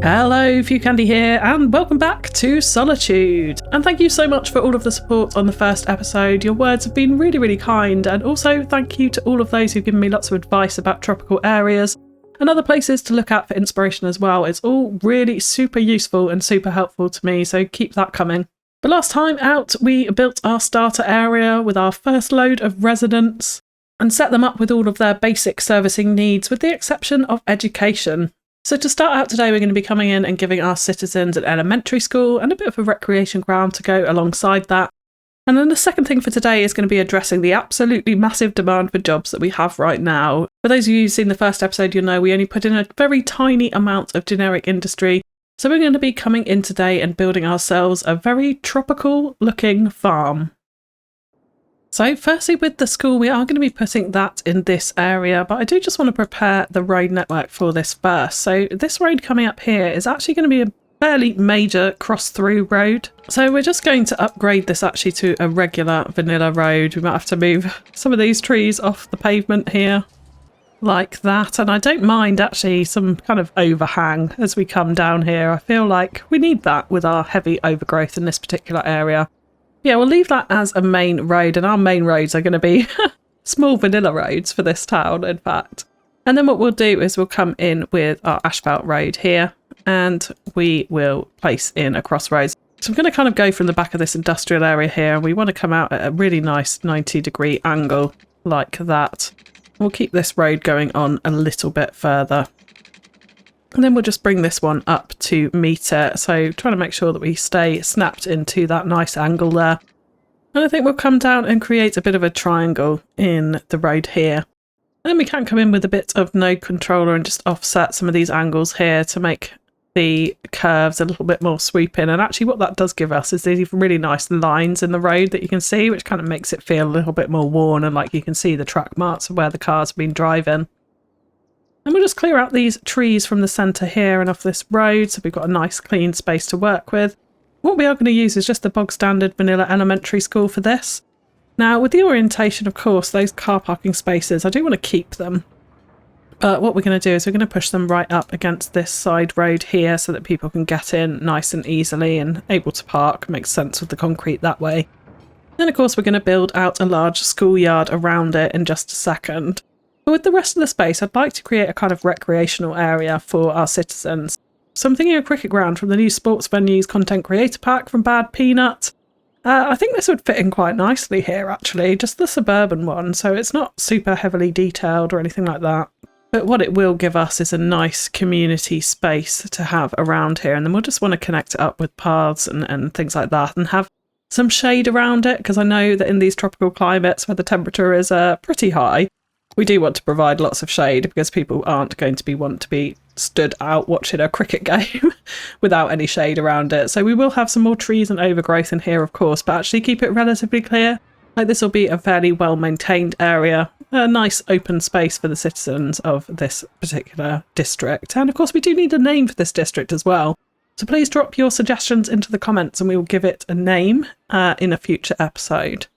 Hello, FewCandy here, and welcome back to Solitude. And thank you so much for all of the support on the first episode. Your words have been really kind, and also thank you to all of those who've given me lots of advice about tropical areas and other places to look at for inspiration as well. It's all really super useful and super helpful to me, so keep that coming. The last time out, we built our starter area with our first load of residents and set them up with all of their basic servicing needs, with the exception of education. So to start out today, we're going to be coming in and giving our citizens an elementary school and a bit of a recreation ground to go alongside that. And then the second thing for today is going to be addressing the absolutely massive demand for jobs that we have right now. For those of you who've seen the first episode, you'll know we only put in a very tiny amount of generic industry. So we're going to be coming in today and building ourselves a very tropical looking farm. So firstly, with the school, we are going to be putting that in this area, but I do just want to prepare the road network for this first. So this road coming up here is actually going to be a fairly major cross-through road. So we're just going to upgrade this actually to a regular vanilla road. We might have to move some of these trees off the pavement here like that. And I don't mind actually some kind of overhang as we come down here. I feel like we need that with our heavy overgrowth in this particular area. Yeah, we'll leave that as a main road, and our main roads are going to be small vanilla roads for this town, in fact. And then what we'll do is we'll come in with our asphalt road here, and we will place in a crossroads. So I'm going to kind of go from the back of this industrial area here, and we want to come out at a really nice 90-degree angle like that. We'll keep this road going on a little bit further. And then we'll just bring this one up to meet it. So trying to make sure that we stay snapped into that nice angle there. And I think we'll come down and create a bit of a triangle in the road here. And then we can come in with a bit of node controller and just offset some of these angles here to make the curves a little bit more sweeping. And actually what that does give us is these really nice lines in the road that you can see, which kind of makes it feel a little bit more worn, and like you can see the track marks of where the cars have been driving. And we'll just clear out these trees from the centre here and off this road, so we've got a nice clean space to work with. What we are going to use is just the bog standard vanilla elementary school for this. Now with the orientation, of course, those car parking spaces, I do want to keep them. But what we're going to do is we're going to push them right up against this side road here so that people can get in nice and easily and able to park. Makes sense with the concrete that way. Then of course we're going to build out a large schoolyard around it in just a second. But with the rest of the space, I'd like to create a kind of recreational area for our citizens. So I'm thinking a cricket ground from the new Sports Venues Content Creator Pack from Bad Peanut. I think this would fit in quite nicely here, actually, just the suburban one, so it's not super heavily detailed or anything like that. But what it will give us is a nice community space to have around here, and then we'll just want to connect it up with paths and things like that, and have some shade around it, because I know that in these tropical climates where the temperature is pretty high, we do want to provide lots of shade because people aren't going to want to be stood out watching a cricket game without any shade around it. So we will have some more trees and overgrowth in here, of course, but actually keep it relatively clear. Like this will be a fairly well maintained area, a nice open space for the citizens of this particular district. And of course we do need a name for this district as well. So please drop your suggestions into the comments and we will give it a name in a future episode.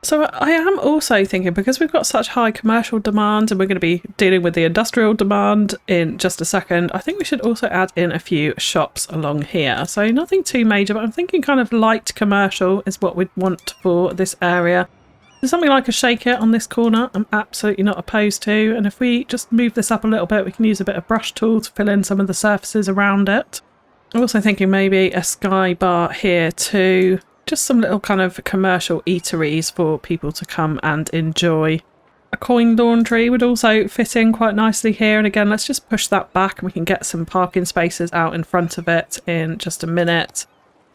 So I am also thinking, because we've got such high commercial demand and we're going to be dealing with the industrial demand in just a second, I think we should also add in a few shops along here. So nothing too major, but I'm thinking kind of light commercial is what we'd want for this area. So something like a shaker on this corner, I'm absolutely not opposed to. And if we just move this up a little bit, we can use a bit of brush tool to fill in some of the surfaces around it. I'm also thinking maybe a sky bar here too. Just some little kind of commercial eateries for people to come and enjoy. A coin laundry would also fit in quite nicely here. And again, let's just push that back and we can get some parking spaces out in front of it in just a minute.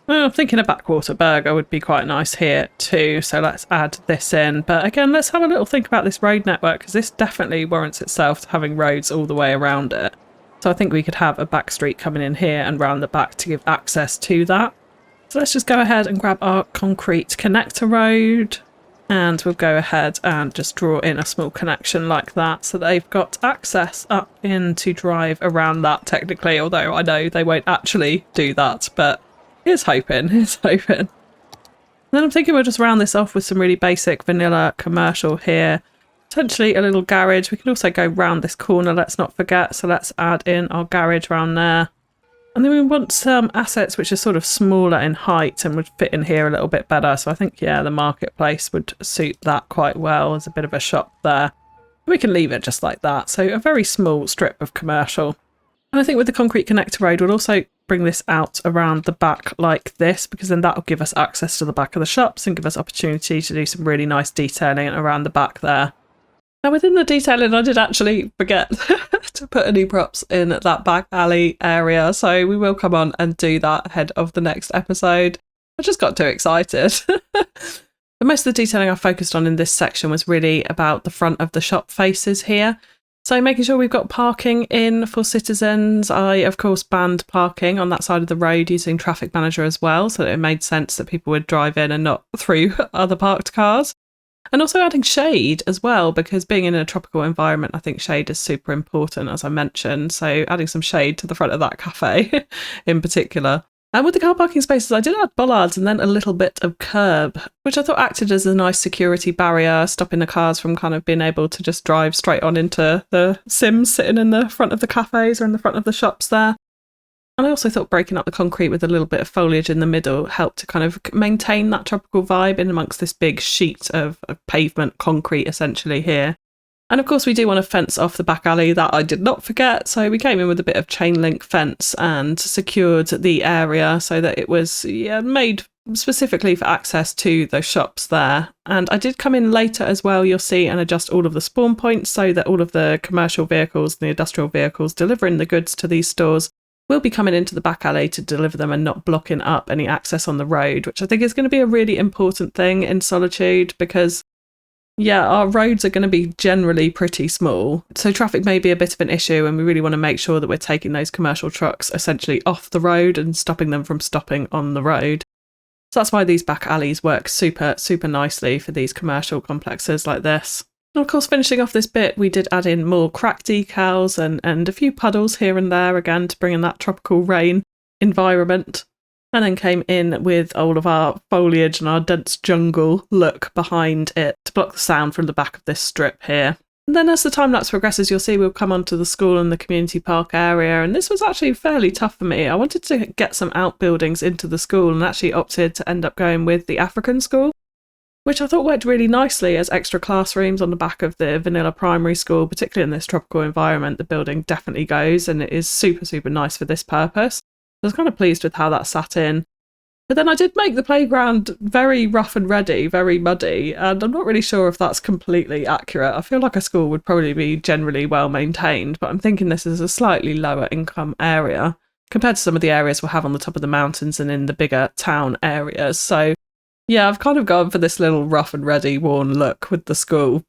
I'm thinking a backwater burger would be quite nice here too. So let's add this in. But again, let's have a little think about this road network, because this definitely warrants itself to having roads all the way around it. So I think we could have a back street coming in here and round the back to give access to that. So let's just go ahead and grab our concrete connector road, and we'll go ahead and just draw in a small connection like that so they've got access up in to drive around that technically, although I know they won't actually do that, but here's hoping, here's hoping. And then I'm thinking we'll just round this off with some really basic vanilla commercial here. Potentially a little garage. We can also go round this corner, let's not forget, so let's add in our garage around there. And then we want some assets which are sort of smaller in height and would fit in here a little bit better. So I think, yeah, the marketplace would suit that quite well. There's a bit of a shop there. We can leave it just like that. So a very small strip of commercial. And I think with the concrete connector road, we'll also bring this out around the back like this, because then that'll give us access to the back of the shops and give us opportunity to do some really nice detailing around the back there. Now within the detailing, I did actually forget to put any props in that back alley area, so we will come on and do that ahead of the next episode. I just got too excited. But most of the detailing I focused on in this section was really about the front of the shop faces here. So making sure we've got parking in for citizens. I, of course, banned parking on that side of the road using Traffic Manager as well, so that it made sense that people would drive in and not through other parked cars. And also adding shade as well, because being in a tropical environment, I think shade is super important, as I mentioned. So adding some shade to the front of that cafe in particular. And with the car parking spaces, I did add bollards and then a little bit of curb, which I thought acted as a nice security barrier, stopping the cars from kind of being able to just drive straight on into the Sims sitting in the front of the cafes or in the front of the shops there. And I also thought breaking up the concrete with a little bit of foliage in the middle helped to kind of maintain that tropical vibe in amongst this big sheet of pavement concrete essentially here. And of course we do want to fence off the back alley, that I did not forget, so we came in with a bit of chain link fence and secured the area so that it was made specifically for access to those shops there. And I did come in later as well, you'll see, and adjust all of the spawn points so that all of the commercial vehicles and the industrial vehicles delivering the goods to these stores will be coming into the back alley to deliver them and not blocking up any access on the road, which I think is going to be a really important thing in Solitude because our roads are going to be generally pretty small, so traffic may be a bit of an issue, and we really want to make sure that we're taking those commercial trucks essentially off the road and stopping them from stopping on the road. So that's why these back alleys work super, super nicely for these commercial complexes like this. And of course, finishing off this bit, we did add in more crack decals and a few puddles here and there, again, to bring in that tropical rain environment. And then came in with all of our foliage and our dense jungle look behind it to block the sound from the back of this strip here. And then as the time-lapse progresses, you'll see we'll come onto the school and the community park area. And this was actually fairly tough for me. I wanted to get some outbuildings into the school and actually opted to end up going with the African school, which I thought worked really nicely as extra classrooms on the back of the vanilla primary school, particularly in this tropical environment. The building definitely goes, and it is super, super nice for this purpose. I was kind of pleased with how that sat in. But then I did make the playground very rough and ready, very muddy, and I'm not really sure if that's completely accurate. I feel like a school would probably be generally well maintained, but I'm thinking this is a slightly lower income area compared to some of the areas we'll have on the top of the mountains and in the bigger town areas. So yeah, I've kind of gone for this little rough and ready, worn look with the school.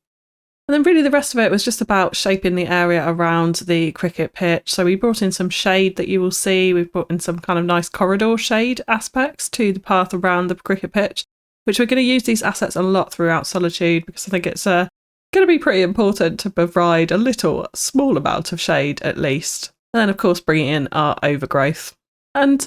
And then really the rest of it was just about shaping the area around the cricket pitch. So we brought in some shade that you will see. We've brought in some kind of nice corridor shade aspects to the path around the cricket pitch, which we're going to use these assets a lot throughout Solitude because I think it's going to be pretty important to provide a small amount of shade at least. And then of course bringing in our overgrowth. And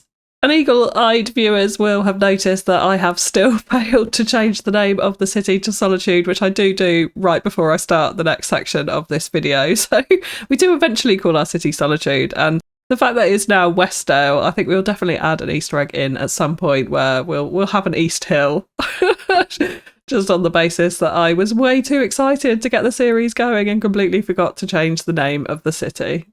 eagle-eyed viewers will have noticed that I have still failed to change the name of the city to Solitude, which I do right before I start the next section of this video. So we do eventually call our city Solitude, and the fact that it's now Westdale, I think we'll definitely add an Easter egg in at some point where we'll have an East Hill. Just on the basis that I was way too excited to get the series going and completely forgot to change the name of the city.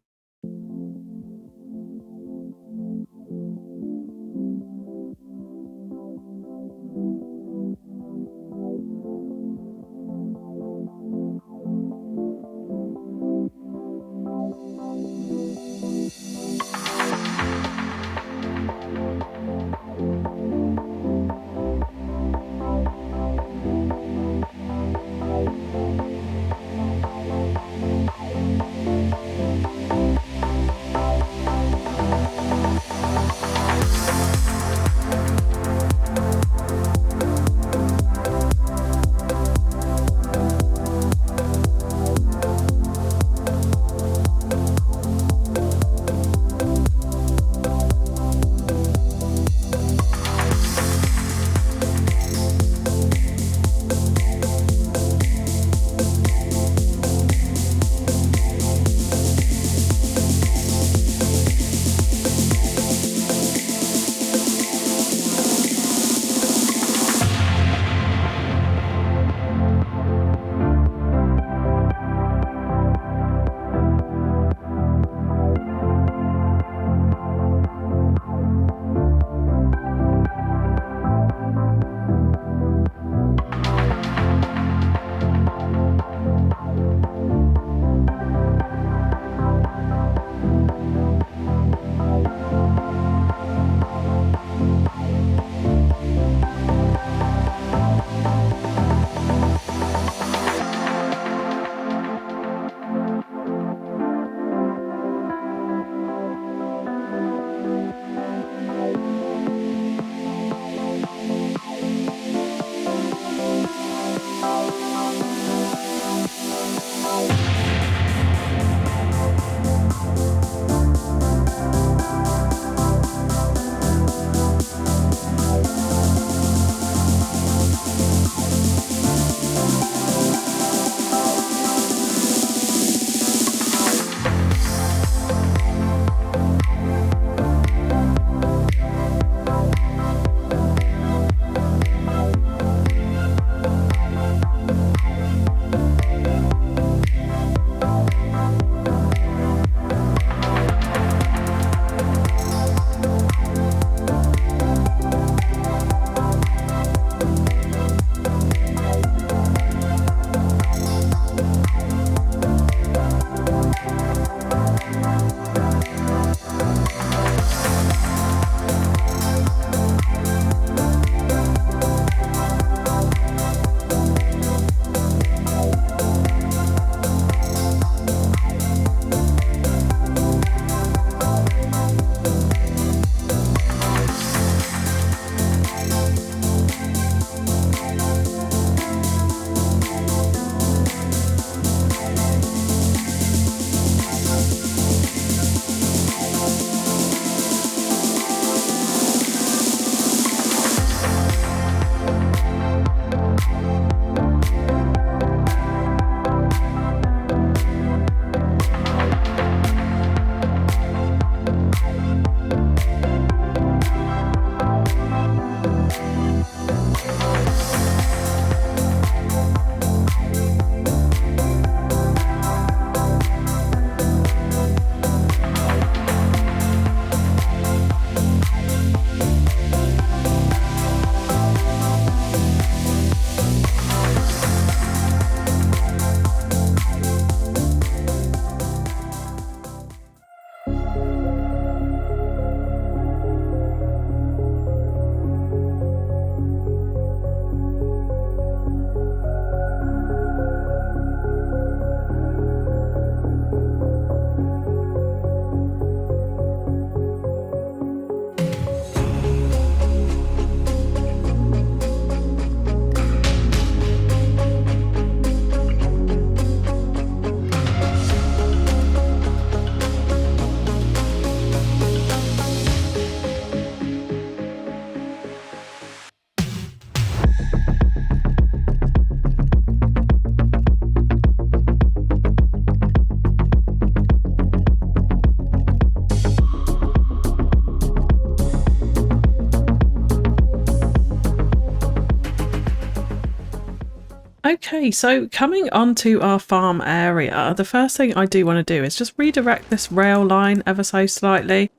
Okay, so coming onto our farm area, the first thing I do want to do is just redirect this rail line ever so slightly.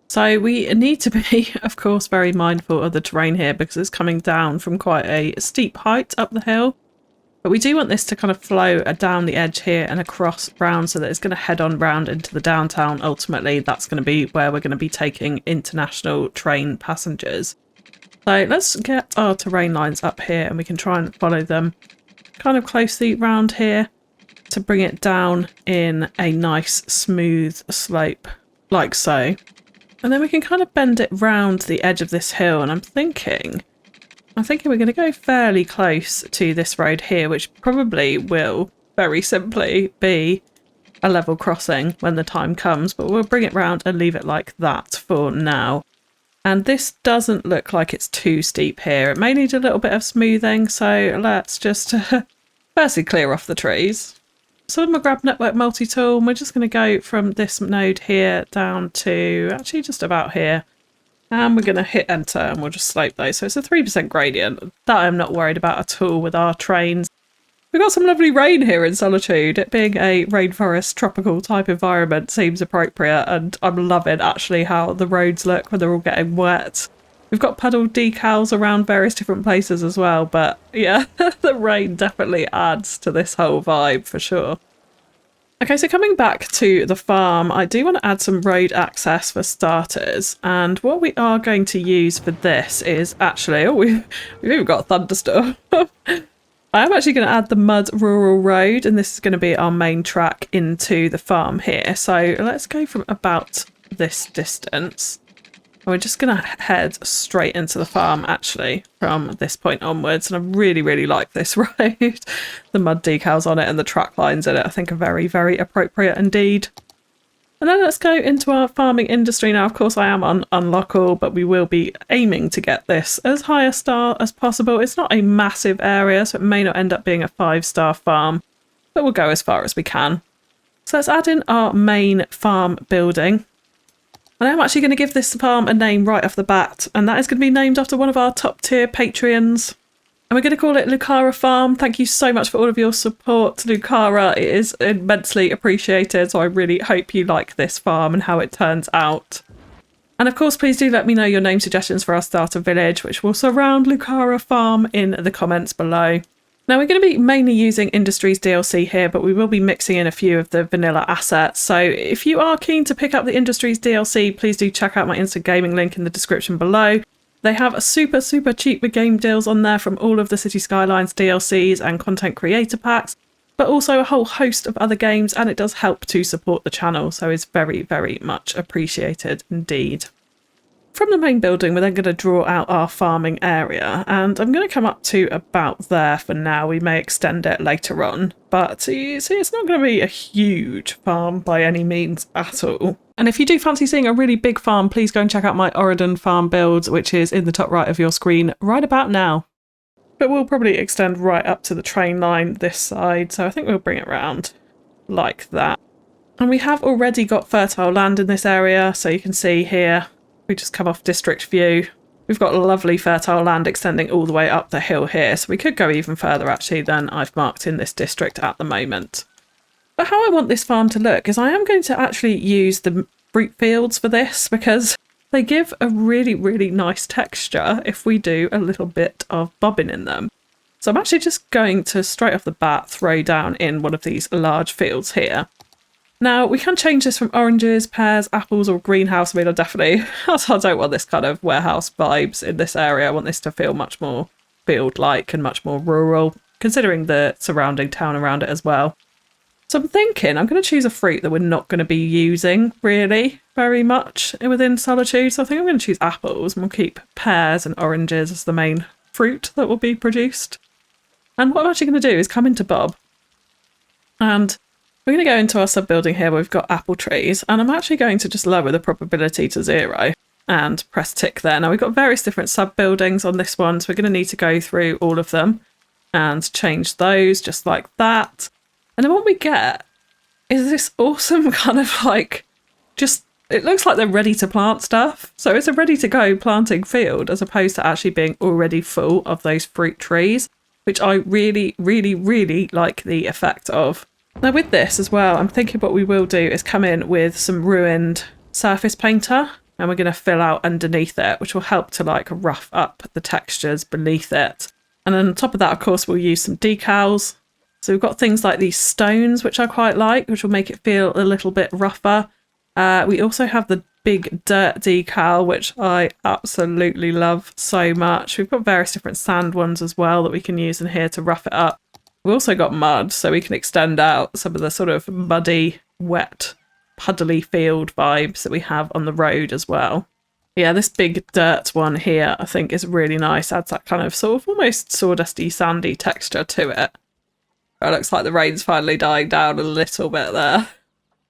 So we need to be, of course, very mindful of the terrain here because it's coming down from quite a steep height up the hill. But we do want this to kind of flow down the edge here and across round so that it's going to head on round into the downtown. Ultimately, that's going to be where we're going to be taking international train passengers. So let's get our terrain lines up here and we can try and follow them kind of closely round here to bring it down in a nice smooth slope like so. And then we can kind of bend it round the edge of this hill, and I'm thinking we're going to go fairly close to this road here, which probably will very simply be a level crossing when the time comes, but we'll bring it round and leave it like that for now. And this doesn't look like it's too steep here. It may need a little bit of smoothing, so let's just firstly clear off the trees. So I'm going to grab Network Multi-Tool, and we're just going to go from this node here down to actually just about here. And we're going to hit enter and we'll just slope those. So it's a 3% gradient. That I'm not worried about at all with our trains. We've got some lovely rain here in Solitude. It being a rainforest tropical type environment seems appropriate, and I'm loving actually how the roads look when they're all getting wet. We've got puddle decals around various different places as well, but yeah, the rain definitely adds to this whole vibe for sure. Okay, so coming back to the farm, I do want to add some road access for starters, and what we are going to use for this is actually, we've even got a thunderstorm. I'm actually going to add the mud rural road, and this is going to be our main track into the farm here. So let's go from about this distance. And we're just going to head straight into the farm actually from this point onwards. And I really, really like this road. The mud decals on it and the track lines in it I think are very, very appropriate indeed. And then let's go into our farming industry now. Of course, I am on unlock all, but we will be aiming to get this as high a star as possible. It's not a massive area, so it may not end up being a 5-star farm, but we'll go as far as we can. So let's add in our main farm building. And I'm actually going to give this farm a name right off the bat, and that is going to be named after one of our top tier Patreons. And we're going to call it Lucara Farm. Thank you so much for all of your support, Lucara. It is immensely appreciated, so I really hope you like this farm and how it turns out. And of course, please do let me know your name suggestions for our starter village, which will surround Lucara Farm in the comments below. Now, we're going to be mainly using Industries DLC here, but we will be mixing in a few of the vanilla assets. So if you are keen to pick up the Industries DLC, please do check out my Instant Gaming link in the description below. They have a super cheap game deals on there from all of the Cities Skylines DLCs and content creator packs, but also a whole host of other games, and it does help to support the channel, so it's very, very much appreciated indeed. From the main building, we're then going to draw out our farming area, and I'm going to come up to about there for now. We may extend it later on, but you see, it's not going to be a huge farm by any means at all. And if you do fancy seeing a really big farm, please go and check out my Oregon farm build, which is in the top right of your screen right about now. But we'll probably extend right up to the train line this side, so I think we'll bring it round like that. And we have already got fertile land in this area, so you can see here, we just come off district view. We've got lovely fertile land extending all the way up the hill here, so we could go even further actually than I've marked in this district at the moment. But how I want this farm to look is I am going to actually use the fruit fields for this because they give a really, really nice texture if we do a little bit of bobbing in them. So I'm actually just going to straight off the bat throw down in one of these large fields here. Now, we can change this from oranges, pears, apples, or greenhouse. I mean, I don't want this kind of warehouse vibes in this area. I want this to feel much more field-like and much more rural, considering the surrounding town around it as well. So I'm thinking I'm going to choose a fruit that we're not going to be using, really, very much within Solitude. So I think I'm going to choose apples, and we'll keep pears and oranges as the main fruit that will be produced. And what I'm actually going to do is come into Bob, and we're going to go into our sub-building here where we've got apple trees, and I'm actually going to just lower the probability to 0 and press tick there. Now, we've got various different sub-buildings on this one, so we're going to need to go through all of them and change those just like that. And then what we get is this awesome kind of like, just, it looks like they're ready to plant stuff. So it's a ready to go planting field as opposed to actually being already full of those fruit trees. which I really, really, really like the effect of. Now with this as well, I'm thinking what we will do is come in with some ruined surface painter, and we're going to fill out underneath it, which will help to like rough up the textures beneath it. And then on top of that, of course, we'll use some decals. So we've got things like these stones, which I quite like, which will make it feel a little bit rougher. We also have the big dirt decal, which I absolutely love so much. We've got various different sand ones as well that we can use in here to rough it up. We've also got mud, so we can extend out some of the sort of muddy, wet, puddly field vibes that we have on the road as well. Yeah, this big dirt one here I think is really nice. Adds that kind of sort of almost sawdusty, sandy texture to it. It looks like the rain's finally dying down a little bit there.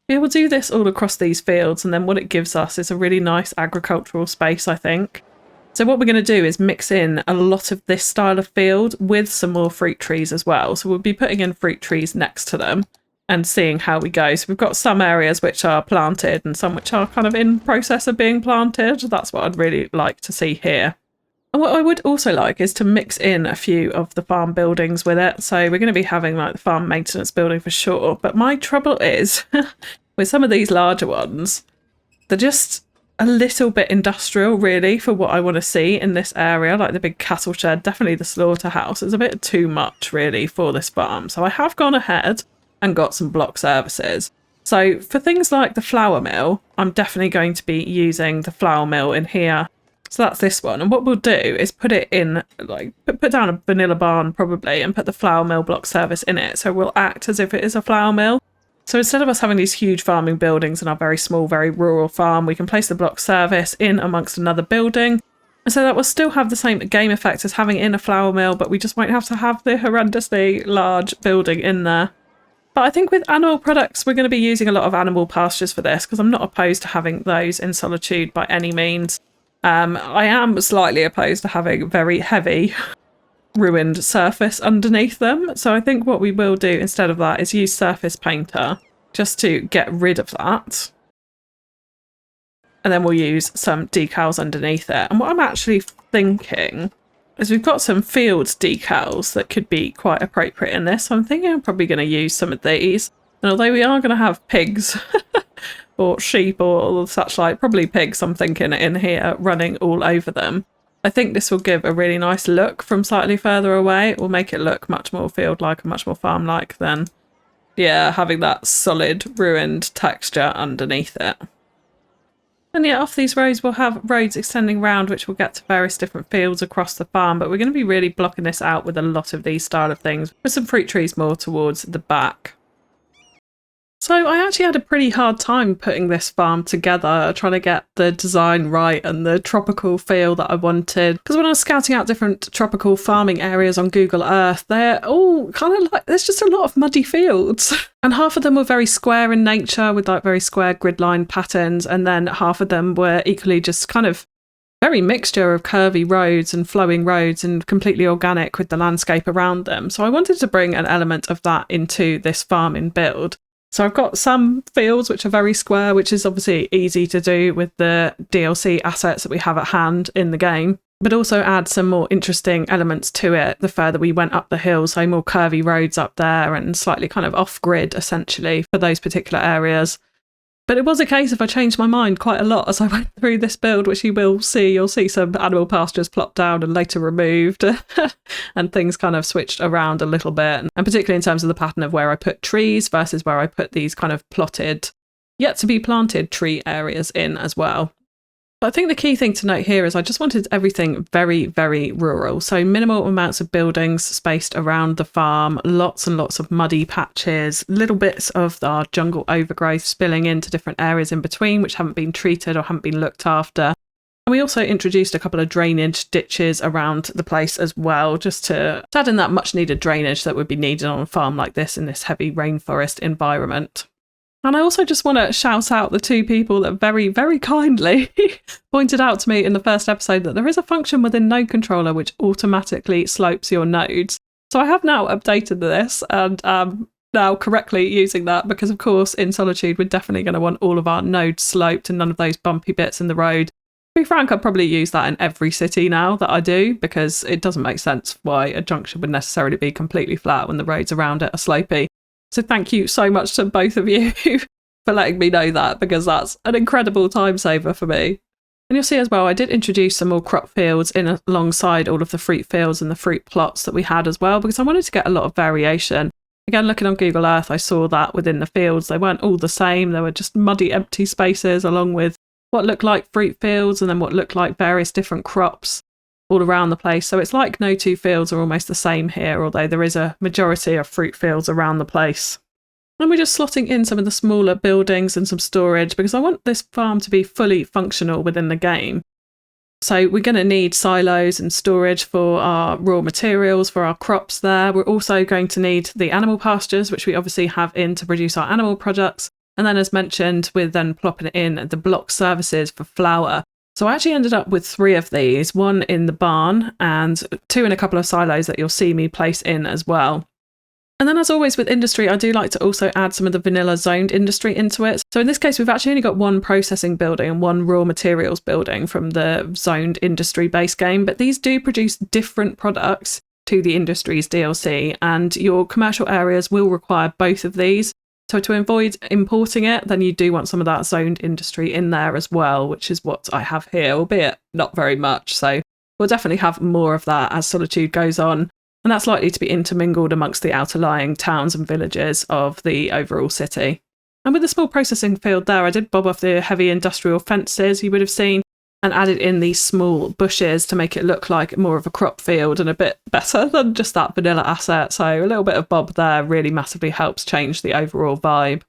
Yeah, we'll do this all across these fields, and then what it gives us is a really nice agricultural space, I think. So what we're going to do is mix in a lot of this style of field with some more fruit trees as well. So we'll be putting in fruit trees next to them and seeing how we go. So we've got some areas which are planted and some which are kind of in process of being planted. That's what I'd really like to see here. And what I would also like is to mix in a few of the farm buildings with it. So we're going to be having like the farm maintenance building for sure. But my trouble is with some of these larger ones, they're just a little bit industrial really for what I want to see in this area. Like the big cattle shed, definitely the slaughterhouse is a bit too much really for this farm. So I have gone ahead and got some block services. So for things like the flour mill, I'm definitely going to be using the flour mill in here. So that's this one. And what we'll do is put it in, like, put down a vanilla barn probably and put the flour mill block service in it. So we'll act as if it is a flour mill. So instead of us having these huge farming buildings in our very small, very rural farm, we can place the block service in amongst another building. And so that will still have the same game effect as having in a flour mill, but we just won't have to have the horrendously large building in there. But I think with animal products, we're going to be using a lot of animal pastures for this, because I'm not opposed to having those in Solitude by any means. I am slightly opposed to having very heavy ruined surface underneath them. So I think what we will do instead of that is use surface painter just to get rid of that. And then we'll use some decals underneath it. And what I'm actually thinking is we've got some field decals that could be quite appropriate in this. So I'm thinking I'm probably going to use some of these. And although we are going to have pigs or sheep or such like, probably pigs I'm thinking in here running all over them, I think this will give a really nice look from slightly further away. It will make it look much more field-like and much more farm-like than, yeah, having that solid ruined texture underneath it. And yeah, off these roads we'll have roads extending round which will get to various different fields across the farm, but we're going to be really blocking this out with a lot of these style of things, with some fruit trees more towards the back. So I actually had a pretty hard time putting this farm together, trying to get the design right and the tropical feel that I wanted. Because when I was scouting out different tropical farming areas on Google Earth, they're all kind of like, there's just a lot of muddy fields. And half of them were very square in nature with like very square grid line patterns. And then half of them were equally just kind of very mixture of curvy roads and flowing roads and completely organic with the landscape around them. So I wanted to bring an element of that into this farming build. So I've got some fields which are very square, which is obviously easy to do with the DLC assets that we have at hand in the game, but also add some more interesting elements to it the further we went up the hill, so more curvy roads up there and slightly kind of off-grid essentially for those particular areas. But it was a case of I changed my mind quite a lot as I went through this build, which you will see. You'll see some animal pastures plopped down and later removed and things kind of switched around a little bit. And particularly in terms of the pattern of where I put trees versus where I put these kind of plotted, yet to be planted tree areas in as well. But I think the key thing to note here is I just wanted everything very, very rural. So minimal amounts of buildings spaced around the farm, lots and lots of muddy patches, little bits of our jungle overgrowth spilling into different areas in between, which haven't been treated or haven't been looked after. And we also introduced a couple of drainage ditches around the place as well, just to add in that much needed drainage that would be needed on a farm like this in this heavy rainforest environment. And I also just want to shout out the two people that very, very kindly pointed out to me in the first episode that there is a function within Node Controller which automatically slopes your nodes. So I have now updated this and now correctly using that because, of course, in Solitude, we're definitely going to want all of our nodes sloped and none of those bumpy bits in the road. be frank, I'd probably use that in every city now that I do, because it doesn't make sense why a junction would necessarily be completely flat when the roads around it are slopey. So thank you so much to both of you for letting me know that, because that's an incredible time saver for me. And you'll see as well, I did introduce some more crop fields in alongside all of the fruit fields and the fruit plots that we had as well, because I wanted to get a lot of variation. Again, looking on Google Earth, I saw that within the fields, they weren't all the same. There were just muddy, empty spaces along with what looked like fruit fields and then what looked like various different crops all around the place. So it's like no two fields are almost the same here, although there is a majority of fruit fields around the place. And we're just slotting in some of the smaller buildings and some storage, because I want this farm to be fully functional within the game. So we're going to need silos and storage for our raw materials, for our crops there. We're also going to need the animal pastures, which we obviously have in to produce our animal products. And then, as mentioned, we're then plopping in the block services for flour. So I actually ended up with 3 of these, 1 in the barn and 2 in a couple of silos that you'll see me place in as well. And then, as always with industry, I do like to also add some of the vanilla zoned industry into it. So in this case, we've actually only got 1 processing building and 1 raw materials building from the zoned industry base game, but these do produce different products to the industries DLC, and your commercial areas will require both of these. So to avoid importing it, then you do want some of that zoned industry in there as well, which is what I have here, albeit not very much. So we'll definitely have more of that as Solitude goes on. And that's likely to be intermingled amongst the outer-lying towns and villages of the overall city. And with the small processing field there, I did bob off the heavy industrial fences you would have seen and added in these small bushes to make it look like more of a crop field and a bit better than just that vanilla asset. So a little bit of bob there really massively helps change the overall vibe.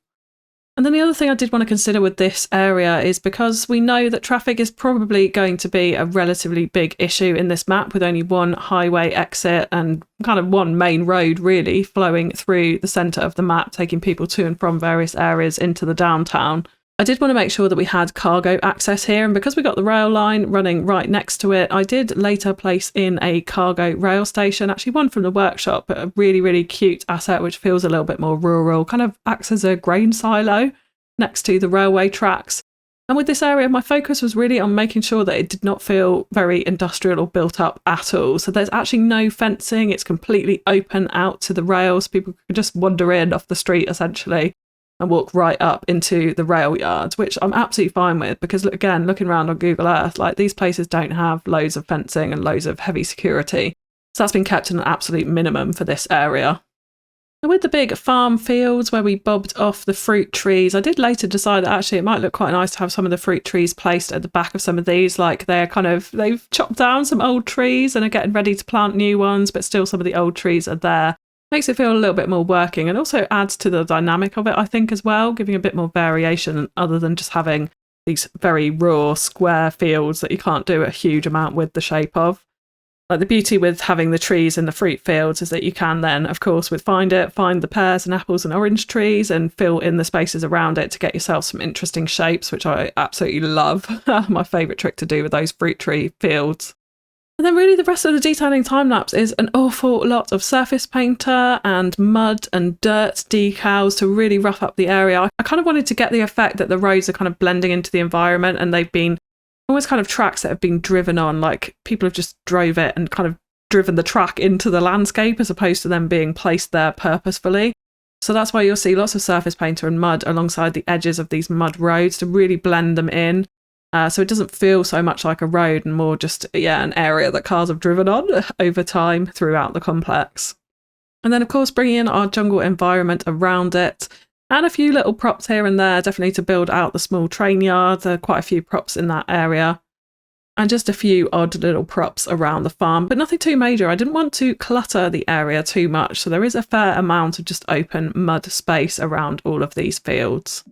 And then the other thing I did want to consider with this area is, because we know that traffic is probably going to be a relatively big issue in this map, with only 1 highway exit and kind of 1 main road really flowing through the centre of the map, taking people to and from various areas into the downtown. I did want to make sure that we had cargo access here, and because we got the rail line running right next to it, I did later place in a cargo rail station, actually one from the workshop, but a really, really cute asset which feels a little bit more rural, kind of acts as a grain silo next to the railway tracks. And with this area, my focus was really on making sure that it did not feel very industrial or built up at all. So there's actually no fencing, it's completely open out to the rails, people could just wander in off the street essentially and walk right up into the rail yards, which I'm absolutely fine with, because again, looking around on Google Earth, like these places don't have loads of fencing and loads of heavy security. So that's been kept at an absolute minimum for this area. And with the big farm fields where we bobbed off the fruit trees, I did later decide that actually it might look quite nice to have some of the fruit trees placed at the back of some of these, like they've chopped down some old trees and are getting ready to plant new ones, but still some of the old trees are there. Makes it feel a little bit more working, and also adds to the dynamic of it, I think, as well, giving a bit more variation other than just having these very raw square fields that you can't do a huge amount with the shape of. Like the beauty with having the trees in the fruit fields is that you can then, of course, find the pears and apples and orange trees and fill in the spaces around it to get yourself some interesting shapes, which I absolutely love. My favourite trick to do with those fruit tree fields. And then really the rest of the detailing time-lapse is an awful lot of surface painter and mud and dirt decals to really rough up the area. I kind of wanted to get the effect that the roads are kind of blending into the environment, and they've been almost kind of tracks that have been driven on, like people have just drove it and kind of driven the track into the landscape as opposed to them being placed there purposefully. So that's why you'll see lots of surface painter and mud alongside the edges of these mud roads to really blend them in. So it doesn't feel so much like a road and more just, an area that cars have driven on over time throughout the complex. And then, of course, bringing in our jungle environment around it, and a few little props here and there, definitely to build out the small train yard. There are quite a few props in that area. And just a few odd little props around the farm, but nothing too major. I didn't want to clutter the area too much, so there is a fair amount of just open mud space around all of these fields.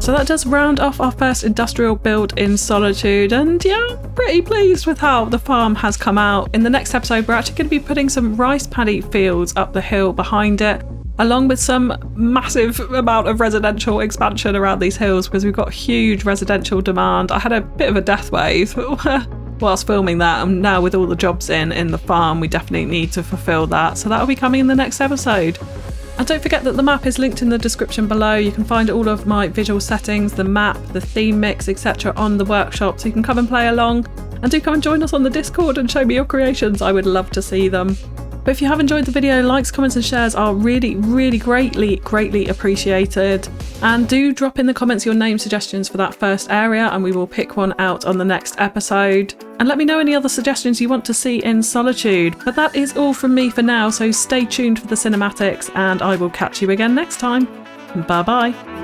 So that does round off our first industrial build in Solitude, and yeah, I'm pretty pleased with how the farm has come out. In the next episode, we're actually going to be putting some rice paddy fields up the hill behind it, along with some massive amount of residential expansion around these hills because we've got huge residential demand. I had a bit of a death wave whilst filming that, and now with all the jobs in the farm, we definitely need to fulfill that. So that'll be coming in the next episode. And don't forget that the map is linked in the description below. You can find all of my visual settings, the map, the theme mix, etc. on the workshop, so you can come and play along. And do come and join us on the Discord and show me your creations. I would love to see them. But if you have enjoyed the video, likes, comments and shares are really, really greatly appreciated. And do drop in the comments your name suggestions for that first area, and we will pick one out on the next episode. And let me know any other suggestions you want to see in Solitude. But that is all from me for now, so stay tuned for the cinematics, and I will catch you again next time. Bye bye.